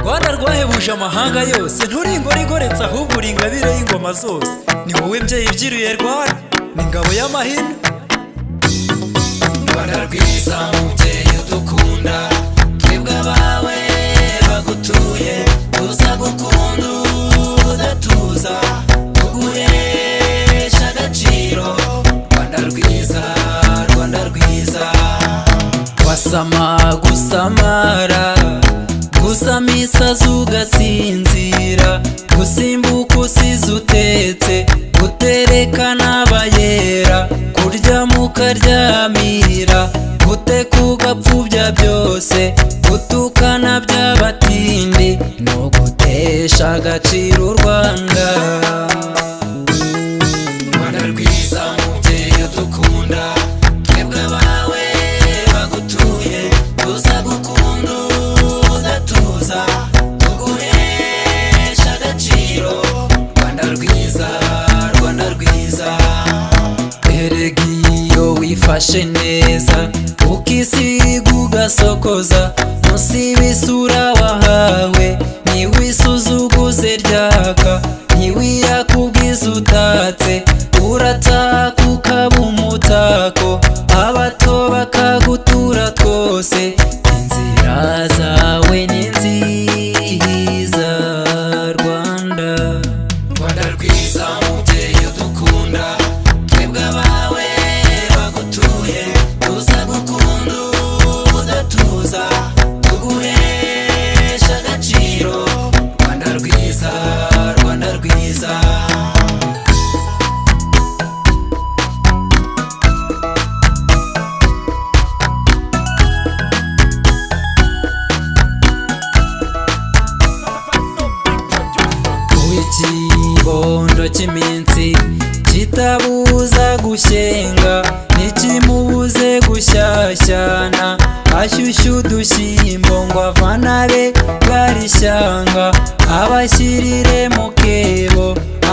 Rwanda rwahebuje amahanga yose, nturi ingorigoretse ahubwo uri ingabire y'ingoma zose. Ni wowe mbyeyi ibyiruye Rwanda, ni ingabo y'amahina. Rwanda rwiza mubyeyi udukunda, twebwe abawe bagutuye, tuza gukunda udatuza, tuguhesha agaciro. Rwanda rwiza, Rwanda rwiza. Wasama gusamara, gusama isazi ugasinzira, gusimbuka usize utetse, gutereka n'abayera, kurya mukaryamira, guteka ugapfubya byose, gutukana by'abatindi, no gutesha agaciro u Rwanda. Rwanda rwiza mubyeyi udukunda, twebwe abawe bagutuye, tuza gukunda udatuza, tuguhesha agaciro. Rwanda rwiza, Rwanda rwiza. Erega iyo wifashe neza, ukisiga ugasokoza, ntusibe isura wahawe, ntiwisuzuguze ryaka, ntiwiyakubwize utatse, urataka ukaba umutako, abato bakagutura twose. Inzira zawe ni nziza Rwanda. Rwanda rwiza mubyeyi udukunda, twebwe abawe bagutuye, tuza gukunda udatuza, tuguhesha agaciro. Rwanda rwiza, Rwanda rwiza. Ikibondo cy'iminsi kitabuza gushyenga, ntikimubuze gushyashyana, ashyushya udushyimbo ngo avanare barishyanga, abashyirire mu kebo,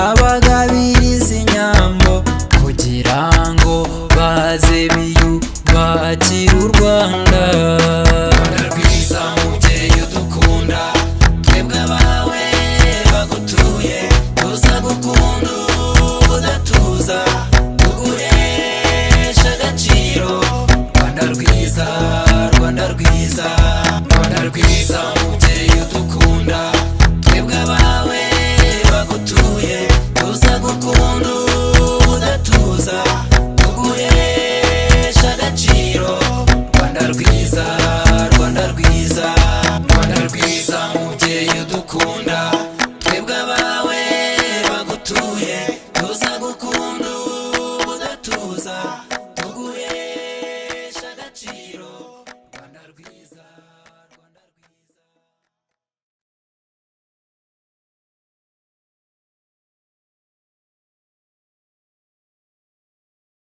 abagabiriza inyambo, kugira ngo baze biyubakire u Rwanda.